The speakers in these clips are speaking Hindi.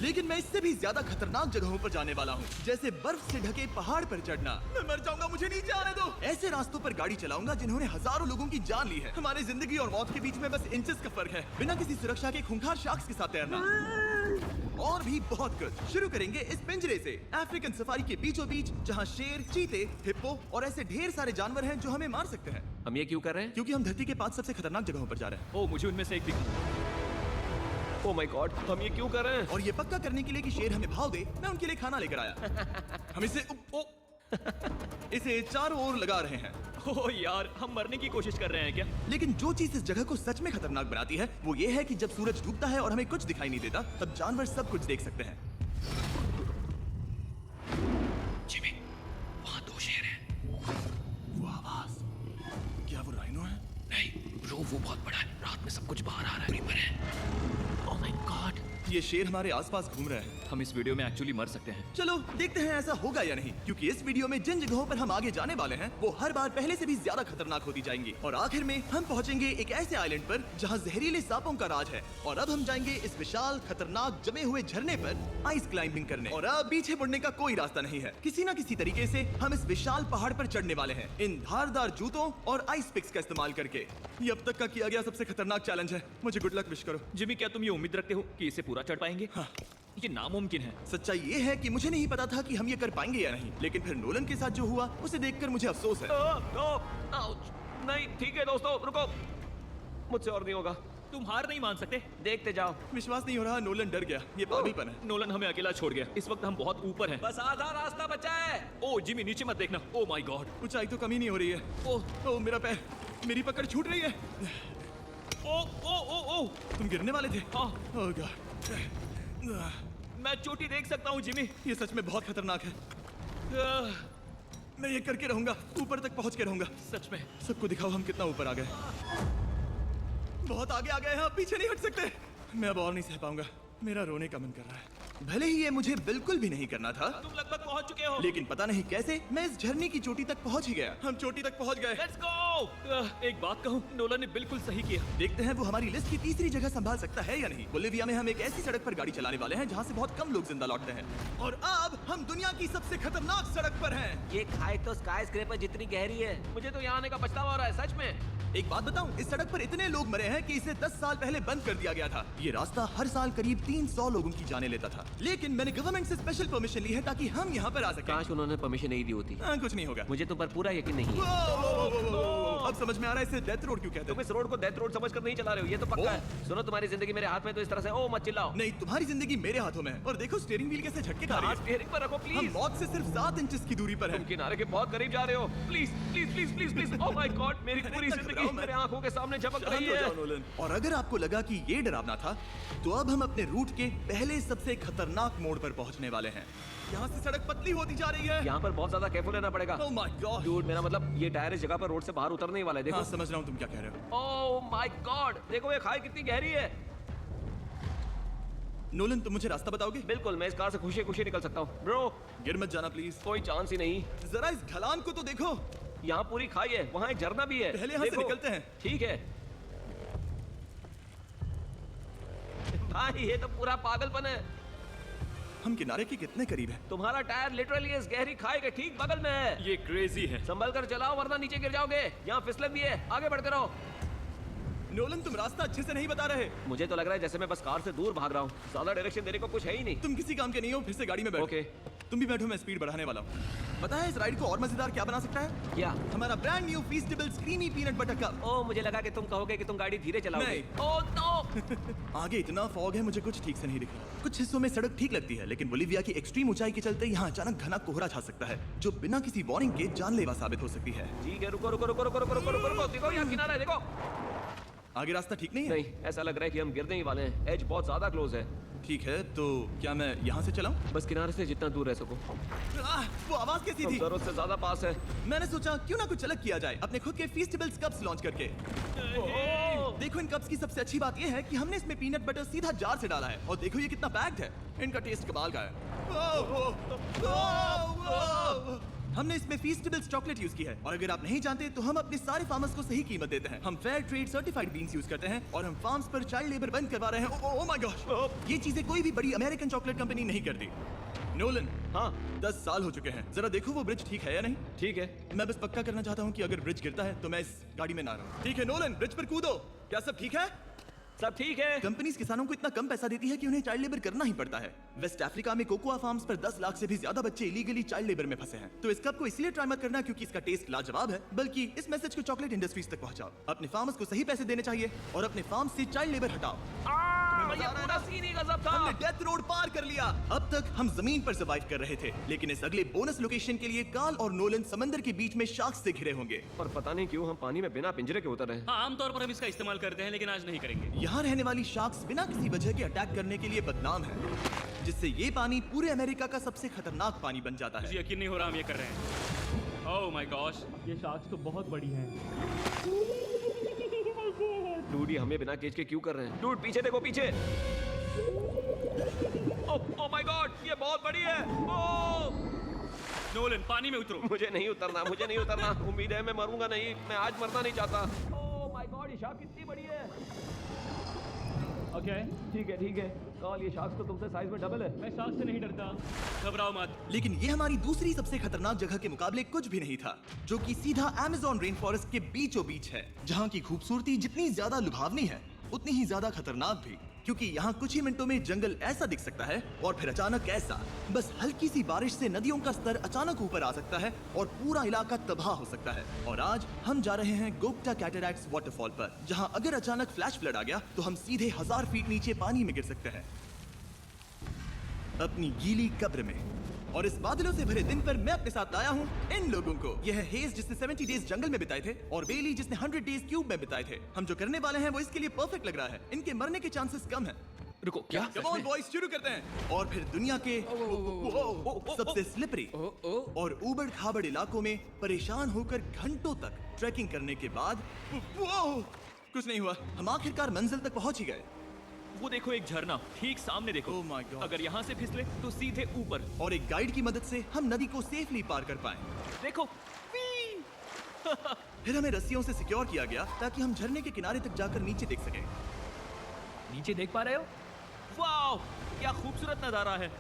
लेकिन मैं इससे भी ज्यादा खतरनाक जगहों पर जाने वाला हूँ, जैसे बर्फ से ढके पहाड़ पर चढ़ना। मैं मर जाऊंगा, मुझे नीचे आने दो। ऐसे रास्तों पर गाड़ी चलाऊंगा जिन्होंने हजारों लोगों की जान ली है। हमारी जिंदगी और मौत के बीच में बस इंचेस का फर्क है। बिना किसी सुरक्षा के खूंखार शार्क्स के साथ तैरना और भी बहुत कुछ। शुरू करेंगे इस पिंजरे से, अफ्रीकन सफारी के बीचों बीच, जहाँ शेर, चीते, हिप्पो और ऐसे ढेर सारे जानवर हैं जो हमें मार सकते हैं। हम ये क्यों कर रहे हैं? क्योंकि हम धरती के 5 सबसे खतरनाक जगहों पर जा रहे हैं। ओ, मुझे उनमें से एक दिखा। ओह माय गॉड, हम ये क्यों कर रहे हैं? और ये पक्का करने के लिए कि शेर हमें भाव दे, मैं उनके लिए खाना लेकर आया। हम इसे चारों ओर लगा रहे हैं। ओ यार, हम मरने की कोशिश कर रहे हैं क्या? लेकिन जो चीज इस जगह को सच में खतरनाक बनाती है वो ये है कि जब सूरज डूबता है और हमें कुछ दिखाई नहीं देता, तब जानवर सब कुछ देख सकते हैं। जिमी, वहाँ 2 शेर हैं। वो आवाज, क्या वो राइनो है? नहीं ब्रो, वो बहुत बड़ा है। रात में सब कुछ बाहर आ रहा है। रिपर है। ओह माय गॉड, ये शेर हमारे आसपास घूम रहे हैं। हम इस वीडियो में एक्चुअली मर सकते हैं। चलो देखते हैं ऐसा होगा या नहीं, क्योंकि इस वीडियो में जिन जगहों पर हम आगे जाने वाले हैं वो हर बार पहले से भी ज्यादा खतरनाक होती जाएंगी। और आखिर में हम पहुंचेंगे एक ऐसे आइलैंड पर जहां जहरीले सांपों का राज है। और अब हम जाएंगे इस विशाल खतरनाक जमे हुए झरने पर आइस क्लाइंबिंग करने। और अब पीछे मुड़ने का कोई रास्ता नहीं है। किसी न किसी तरीके से हम इस विशाल पहाड़ पर चढ़ने वाले हैं, इन धारदार जूतों और आइस पिक्स का इस्तेमाल करके। ये अब तक का किया गया सबसे खतरनाक चैलेंज है। मुझे गुड लक विश करो। जिमी, क्या तुम ये उम्मीद रखते हो कि इसे पूरा चढ़ पाएंगे? हाँ। ये नामुमकिन है। सच्चाई ये है कि मुझे नहीं पता था कि हम ये कर पाएंगे या नहीं, लेकिन फिर नोलन के साथ जो हुआ उसे देखकर मुझे अफसोस है। आउच। नहीं ठीक है दोस्तों, रुको, मुझसे और नहीं होगा। तुम हार नहीं मान सकते। देखते जाओ। विश्वास नहीं हो रहा, नोलन डर गया। ये पागलपन है। नोलन हमें अकेला छोड़ गया। इस वक्त हम बहुत ऊपर हैं। बस आधा रास्ता बचा है। ओ जिमी, नीचे मत देखना। Oh my God. ऊंचाई तो कमी नहीं हो रही है। ओह मेरा पैर, मेरी पकड़ छूट रही है। ओ ओ ओ ओ, तुम गिरने वाले थे। हाँ। ओह गॉड, मैं चोटी देख सकता हूँ जिमी। ये सच में बहुत खतरनाक है। मैं ये करके रहूंगा, ऊपर तक पहुंच के रहूंगा। सच में। सबको दिखाओ हम कितना ऊपर आ गए। बहुत आगे आ गए हैं, अब पीछे नहीं हट सकते। मैं अब और नहीं सह पाऊंगा, मेरा रोने का मन कर रहा है। भले ही ये मुझे बिल्कुल भी नहीं करना था, तुम लगभग पहुंच चुके हो। लेकिन पता नहीं कैसे मैं इस झरने की चोटी तक पहुंच ही गया। हम चोटी तक पहुंच गए। Let's go. एक बात कहूँ, नोलन ने बिल्कुल सही किया। देखते हैं वो हमारी लिस्ट की तीसरी जगह संभाल सकता है या नहीं। बोलिविया में हम एक ऐसी सड़क पर गाड़ी चलाने वाले हैं जहाँ से बहुत कम लोग जिंदा लौटते हैं। और अब हम दुनिया की सबसे खतरनाक सड़क पर हैं। ये खाई तो स्काई स्क्रैपर जितनी गहरी है। मुझे तो यहाँ आने का पछतावा हो रहा है, सच में। एक बात बताऊं, इस सड़क पर इतने लोग मरे हैं कि इसे 10 साल पहले बंद कर दिया गया था। ये रास्ता हर साल करीब 300 लोगों की जानें लेता था, लेकिन मैंने गवर्नमेंट से स्पेशल परमिशन ली है ताकि हम यहाँ पर आ सकें। काश उन्होंने परमिशन नहीं दी होती। कुछ नहीं होगा। मुझे तुम पर पूरा यकीन नहीं है। अब समझ में आ रहा है इसे डेथ रोड क्यों कहते तुम हैं। इस रोड को डेथ रोड समझकर नहीं चला रहे हो, ये तो पक्का है। सुनो, तुम्हारी जिंदगी मेरे हाथ में, तो इस तरह से ओ मत चिल्लाओ। नहीं, तुम्हारी जिंदगी मेरे हाथों में है। और देखो स्टीयरिंग व्हील कैसे झटके खा रही हाथ है। स्टीयरिंग पर रखो हम प्लीज। मौत से सिर्फ 7 इंचेस की दूरी पर तुम हैं। किनारे के बहुत करीब जा रहे हो। Please please please please please. Oh my God, मेरी पूरी इतना घबराओ जिंदगी मत। मेरे आंखों के सामने झपक शांत रही हो है। जाओ नोलन। और अगर आपको लगा कि ये डरावना था, तो अब हम अपने रूट के पहले सबसे खतरनाक मोड़ पर पहुंचने वाले हैं। यहाँ से सड़क पतली होती जा रही है। यहाँ पर बहुत ज्यादा केयरफुल रहना पड़ेगा। Oh my God! डूड, मेरा मतलब ये टायर इस जगह पर रोड से बाहर उतरने ही वाला है। देखो। हाँ, समझ रहा हूँ तुम क्या कह रहे हो। ओह माय गॉड, देखो ये खाई कितनी गहरी है। नोलन, तुम मुझे रास्ता बताओगे? बिल्कुल, मैं इस कार से खुशी खुशी निकल सकता हूँ। ब्रो, गिर मत जाना प्लीज। कोई चांस ही नहीं। जरा इस ढलान को तो देखो। यहाँ पूरी खाई है, वहाँ एक झरना भी है। पहले यहाँ से देखो। निकलते हैं। ठीक है भाई, ये तो पूरा पागलपन है। हम किनारे के कितने करीब हैं? तुम्हारा टायर लिटरली इस गहरी खाई के ठीक बगल में है। ये क्रेजी है। संभल कर चलाओ वरना नीचे गिर जाओगे। यहाँ फिसलन भी है, आगे बढ़ते रहो। नोलन, तुम रास्ता अच्छे से नहीं बता रहे। मुझे तो लग रहा है जैसे मैं बस कार से दूर भाग रहा हूँ। ज्यादा डायरेक्शन देने को कुछ है ही नहीं। तुम किसी काम के नहीं हो, फिर से गाड़ी में बैठो। ओके। तुम भी बैठो, मैं स्पीड बढ़ाने वाला हूँ। पता है इस राइड को और मजेदार क्या बना सकता है? क्या? हमारा brand new feastable creamy peanut butter cup. Oh, मुझे लगा कि तुम कहोगे कि तुम गाड़ी धीरे चलाओगे। नहीं। Oh no. आगे इतना फॉग है, मुझे कुछ ठीक से नहीं दिख रहा। कुछ हिस्सों में सड़क ठीक लगती है, लेकिन बोलिविया की एक्सट्रीम ऊंचाई के चलते यहाँ अचानक घना कोहरा छा सकता है, जो बिना किसी वार्निंग के जानलेवा साबित हो सकती है। ठीक है, रुको रुको रुको रुको रुको रुको रुको रुको। देखो यहाँ किनारा है, देखो। आगे रास्ता ठीक नहीं है? नहीं, ऐसा लग रहा है कि हम गिरने ही वाले हैं। एज बहुत ज्यादा क्लोज है। ठीक है, तो क्या मैं यहाँ से चलाऊं? बस किनारे से जितना दूर रह सको। वो आवाज कैसी तुम थी? जरूरत से ज्यादा पास है। मैंने सोचा क्यों ना कुछ अलग किया जाए, अपने खुद के फीस्टेबल्स कप्स लॉन्च करके। देखो, इन कप्स की सबसे अच्छी बात यह है कि हमने इसमें पीनट बटर सीधा जार से डाला है, और देखो ये कितना पैक्ड है। इनका टेस्ट कमाल का है। हमने इसमें फीस्टेबल्स चॉकलेट यूज की है, और अगर आप नहीं जानते तो हम अपने सारे फार्मर्स को सही कीमत देते हैं। हम fair trade certified beans use करते हैं और हम फार्म्स पर चाइल्ड लेबर बंद करवा रहे हैं। ओह माय गॉश, ये चीजें कोई भी बड़ी अमेरिकन चॉकलेट कंपनी नहीं करती। नोलन, हाँ 10 साल हो चुके हैं, जरा देखो वो ब्रिज ठीक है या नहीं। ठीक है। मैं बस पक्का करना चाहता हूँ कि अगर ब्रिज गिरता है तो मैं इस गाड़ी में ना रहूं। ठीक है नोलन, ब्रिज पर कूदो। क्या सब ठीक है? सब ठीक है। कंपनीज किसानों को इतना कम पैसा देती है कि उन्हें चाइल्ड लेबर करना ही पड़ता है। वेस्ट अफ्रीका में कोकोआ फार्म्स पर 10 लाख से भी ज्यादा बच्चे इलीगली चाइल्ड लेबर में फंसे हैं। तो इस कप को इसलिए ट्राई मत करना क्योंकि इसका टेस्ट लाजवाब है, बल्कि इस मैसेज को चॉकलेट इंडस्ट्रीज तक पहुंचाओ। अपने फार्मर्स को सही पैसे देने चाहिए और अपने फार्म से चाइल्ड लेबर हटाओ। ये पूरा सीन ही गजब था। हमने डेथ रोड पार कर लिया। अब तक हम जमीन पर सर्वाइव कर रहे थे, लेकिन इस अगले बोनस लोकेशन के लिए कार्ल और नोलन समंदर के बीच में शार्क्स से घिरे होंगे। और पता नहीं क्यों हम पानी में बिना पिंजरे के उतर रहे हैं। हाँ, आमतौर पर हम इसका इस्तेमाल करते हैं, लेकिन आज नहीं करेंगे। यहाँ रहने वाली शार्क्स बिना किसी वजह के अटैक करने के लिए बदनाम है, जिससे ये पानी पूरे अमेरिका का सबसे खतरनाक पानी बन जाता मुझे है। यकीन नहीं हो रहा हम ये कर रहे हैं। ओह माय गॉश, ये शार्क्स तो बहुत बड़ी हैं। डूड ये हमें बिना केज के क्यों कर रहे हैं? डूड पीछे देखो, पीछे। ओह माय गॉड, ये बहुत बड़ी है। ओह नोलन, पानी में उतरो। मुझे नहीं उतरना, मुझे नहीं उतरना। उम्मीद है मैं मरूंगा नहीं, मैं आज मरना नहीं चाहता। ओह माय गॉड, ये शार्क कितनी बड़ी है। ओके, ठीक है ठीक है। कार्ल ये शार्क तो तुमसे साइज में डबल है। मैं शार्क से नहीं डरता, घबराओ मत। लेकिन ये हमारी दूसरी सबसे खतरनाक जगह के मुकाबले कुछ भी नहीं था, जो कि सीधा अमेज़न रेन फॉरेस्ट के बीचों बीच है, जहाँ की खूबसूरती जितनी ज्यादा लुभावनी है उतनी ही ज्यादा खतरनाक भी, क्योंकि यहाँ कुछ ही मिनटों में जंगल ऐसा दिख सकता है और फिर अचानक ऐसा। बस हल्की सी बारिश से नदियों का स्तर अचानक ऊपर आ सकता है और पूरा इलाका तबाह हो सकता है। और आज हम जा रहे हैं गोप्टा कैटरैक्ट्स वाटरफॉल पर, जहाँ अगर अचानक फ्लैश फ्लड आ गया तो हम सीधे 1000 फीट नीचे पानी में गिर सकते हैं, अपनी गीली कब्र में। और इस बादलों से भरे दिन पर मैं अपने साथ लाया हूँ इन लोगों को। यह है हेज, जिसने 70 डेज जंगल में बिताए थे, और बेली, जिसने 100 डेज क्यूब में बिताए थे। हम जो करने वाले हैं वो इसके लिए परफेक्ट लग रहा है। इनके मरने के चांसेस कम हैं। रुको, क्या? कम ऑन बॉयज, शुरू करते हैं। और फिर दुनिया के सबसे स्लिपरी और ऊबड़ खाबड़ इलाकों में परेशान होकर घंटों तक ट्रैकिंग करने के बाद कुछ नहीं हुआ। हम आखिरकार मंजिल तक पहुंच ही गए। वो देखो, एक झरना ठीक सामने देखो। Oh my God. अगर यहाँ से फिसले तो सीधे ऊपर। और एक गाइड की मदद से हम नदी को सेफली पार कर पाए। देखो। फिर हमें रस्सियों से सिक्योर किया गया ताकि हम झरने के किनारे तक जाकर नीचे देख सकें। नीचे देख पा रहे हो? वाह, क्या खूबसूरत नजारा है।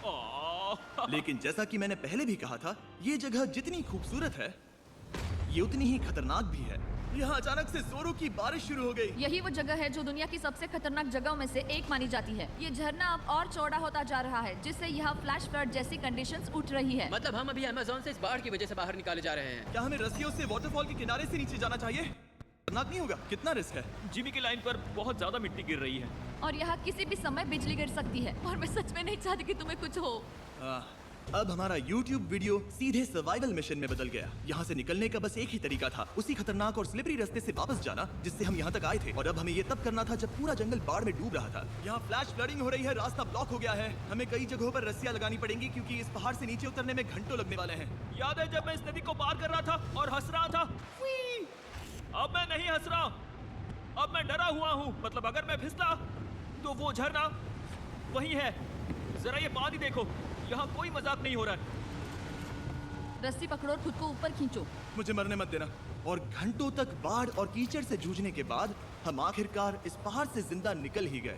ओह। लेकिन जैसा कि मैंने पहले भी कहा था, ये जगह जितनी खूबसूरत है ये उतनी ही खतरनाक भी है। यहाँ अचानक से जोरों की बारिश शुरू हो गई। यही वो जगह है जो दुनिया की सबसे खतरनाक जगहों में से एक मानी जाती है। ये झरना अब और चौड़ा होता जा रहा है, जिससे यहाँ फ्लैश फ्लड जैसी कंडीशंस उठ रही है। मतलब हम अभी अमेज़न से इस बाढ़ की वजह से बाहर निकाले जा रहे हैं। क्या हमें रस्सियों से वाटरफॉल के किनारे से नीचे जाना चाहिए? खतरनाक नहीं होगा? कितना रिस्क है? जिमी की लाइन पर बहुत ज्यादा मिट्टी गिर रही है। और यहाँ किसी भी समय बिजली गिर सकती है, और मैं सच में नहीं चाहती कि तुम्हें कुछ हो। अब हमारा YouTube वीडियो सीधे सर्वाइवल मिशन में बदल गया। यहाँ से निकलने का बस एक ही तरीका था, उसी खतरनाक और स्लिपरी रास्ते से वापस जाना जिससे हम यहाँ तक आए थे। और अब हमें ये तब करना था जब पूरा जंगल बाढ़ में डूब रहा था। यहाँ फ्लैश फ्लडिंग हो रही है, रास्ता ब्लॉक हो गया है। हमें कई जगहों पर रस्सियाँ लगानी पड़ेंगी क्योंकि इस पहाड़ से नीचे उतरने में घंटों लगने वाले हैं। याद है जब मैं इस नदी को पार कर रहा था और हंस रहा था? अब मैं नहीं हंस रहा, अब मैं डरा हुआ हूँ। मतलब अगर मैं फिसला तो वो झरना वही है। जरा ये पानी देखो, यहाँ कोई मजाक नहीं हो रहा है। रस्सी पकड़ो और खुद को ऊपर खींचो। मुझे मरने मत देना। और घंटों तक बाढ़ और कीचड़ से जूझने के बाद हम आखिरकार इस पहाड़ से जिंदा निकल ही गए।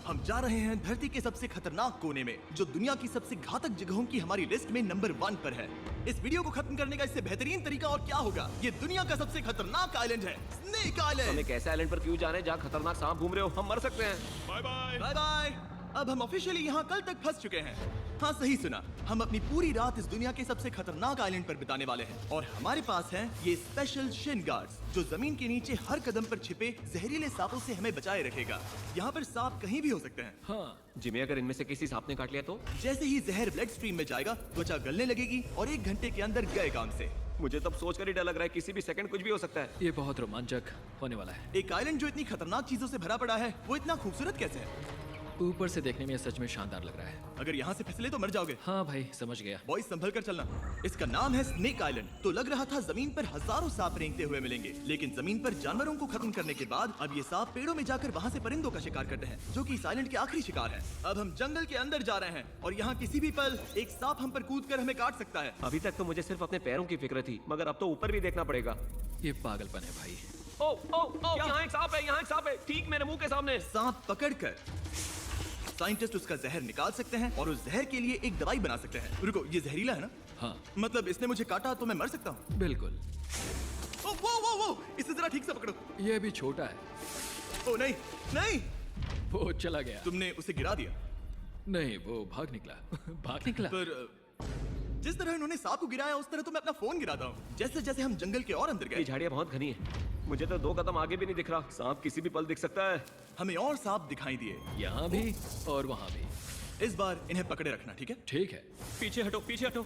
हम जा रहे हैं धरती के सबसे खतरनाक कोने में, जो दुनिया की सबसे घातक जगहों की हमारी लिस्ट में नंबर 1 पर है। इस वीडियो को खत्म करने का इससे बेहतरीन तरीका और क्या होगा? ये दुनिया का सबसे खतरनाक आइलैंड है, स्नेक आइलैंड। हम एक ऐसे आइलैंड पर क्यों जा रहे हैं जहाँ खतरनाक सांप घूम रहे हो? हम मर सकते हैं। Bye bye. Bye bye. अब हम ऑफिशियली यहाँ कल तक फंस चुके हैं। हाँ, सही सुना। हम अपनी पूरी रात इस दुनिया के सबसे खतरनाक आइलैंड पर बिताने वाले हैं। और हमारे पास हैं ये स्पेशल शिन गार्ड्स, जो जमीन के नीचे हर कदम पर छिपे जहरीले सांपों से हमें बचाए रखेगा। यहाँ पर सांप कहीं भी हो सकते हैं। हाँ, जिमी अगर इनमें से किसी सांप ने काट लिया तो? जैसे ही जहर ब्लड स्ट्रीम में जाएगा, त्वचा गलने लगेगी और 1 घंटे के अंदर गए काम से। मुझे तब सोचकर ही डर लग रहा है, किसी भी सेकंड कुछ भी हो सकता है। ये बहुत रोमांचक होने वाला है। एक आइलैंड जो इतनी खतरनाक चीजों से भरा पड़ा है, वो इतना खूबसूरत कैसे है? ऊपर से देखने में ये सच में शानदार लग रहा है। अगर यहाँ से फिसले तो मर जाओगे। हाँ भाई, समझ गया। बॉयज संभल कर चलना। इसका नाम है स्नेक आइलैंड। तो लग रहा था जमीन पर हजारों सांप रेंगते हुए मिलेंगे, लेकिन जमीन पर जानवरों को खत्म करने के बाद अब ये सांप पेड़ों में जाकर वहाँ से परिंदों का शिकार करते हैं, जो कि इस आइलैंड के आखिरी शिकार है। अब हम जंगल के अंदर जा रहे हैं और यहाँ किसी भी पल एक सांप हम पर कूद कर हमें काट सकता है। अभी तक तो मुझे सिर्फ अपने पैरों की फिक्र थी, मगर अब तो ऊपर भी देखना पड़ेगा। ये पागलपन है भाई। ओ ओ ओ, यहाँ एक सांप है, यहाँ एक सांप है, ठीक मेरे मुंह के सामने। सांप पकड़कर साइंटिस्ट उसका जहर निकाल सकते हैं और उस जहर के लिए एक दवाई बना सकते हैं। रुको, ये जहरीला है ना? हाँ मतलब इसने मुझे काटा तो मैं मर सकता हूँ? बिल्कुल। ओ, वो, इसे जरा ठीक से पकड़ो। ये भी छोटा है। ओ नहीं, नहीं, वो चला गया। तुमने उसे गिरा दिया। नहीं, वो भाग निकला। भाग निकला। पर जिस तरह इन्होंने सांप को गिराया उस तरह तो मैं अपना फोन गिराता हूँ। जैसे जैसे हम जंगल के और अंदर ये गए, झाड़ियाँ बहुत घनी है, मुझे तो 2 कदम आगे भी नहीं दिख रहा। सांप किसी भी पल दिख सकता है। हमें और सांप दिखाई दिए। यहाँ भी और वहाँ भी। इस बार इन्हें पकड़े रखना, ठीक है? ठीक है। पीछे हटो, पीछे हटो।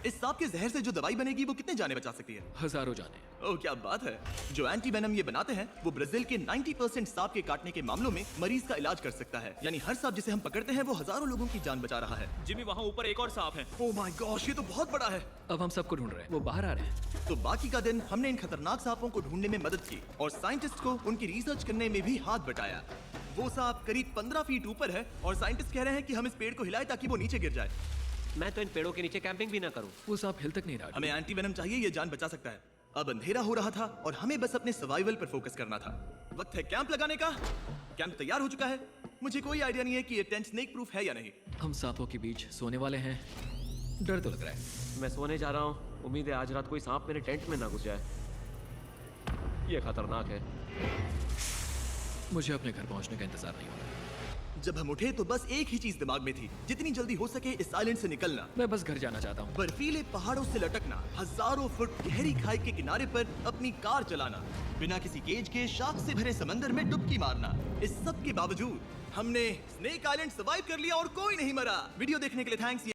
इस सांप के जहर से जो दवाई बनेगी वो कितने जाने बचा सकती है? हजारों जाने। ओह क्या बात है। जो एंटी वेनम ये बनाते हैं वो ब्राजील के 90% सांप के काटने के मामलों में मरीज का इलाज कर सकता है। यानी हर सांप जिसे हम पकड़ते हैं वो हजारों लोगों की जान बचा रहा है। जिमी, वहाँ ऊपर एक और सांप है। ओह माय गॉश, ये तो बहुत बड़ा है। अब हम सबको ढूंढ रहे हैं। वो बाहर आ रहे हैं। तो बाकी का दिन हमने इन खतरनाक सांपों को ढूंढने में मदद की और साइंटिस्ट को उनकी रिसर्च करने में भी हाथ बटाया। वो सांप करीब 15 फीट ऊपर है और साइंटिस्ट कह रहे हैं कि हम इस पेड़ को हिलाएं ताकि वो नीचे गिर जाए। मैं तो इन पेड़ों के नीचे कैंपिंग भी ना करूं। वो सांप हिल तक नहीं रहा। हमें एंटी वेनम चाहिए, ये जान बचा सकता है। अब अंधेरा हो रहा था और हमें बस अपने सर्वाइवल पर फोकस करना था। वक्त है कैंप लगाने का। कैंप तैयार हो चुका है। मुझे कोई आइडिया नहीं है कि ये टेंट स्नेक प्रूफ है या नहीं। हम सांपों के बीच सोने वाले हैं। डर तो लग रहा है। मैं सोने जा रहा हूँ। उम्मीद है आज रात कोई सांप मेरे टेंट में ना घुस जाए। ये खतरनाक है। मुझे अपने घर पहुंचने का इंतजार नहीं हो रहा। जब हम उठे तो बस एक ही चीज दिमाग में थी, जितनी जल्दी हो सके इस आइलैंड से निकलना। मैं बस घर जाना चाहता हूँ। बर्फीले पहाड़ों से लटकना, हजारों फुट गहरी खाई के किनारे पर अपनी कार चलाना, बिना किसी केज के शाख से भरे समंदर में डुबकी मारना। इस सब के बावजूद हमने स्नेक आइलैंड सर्वाइव कर लिया और कोई नहीं मरा। वीडियो देखने के लिए थैंक्स।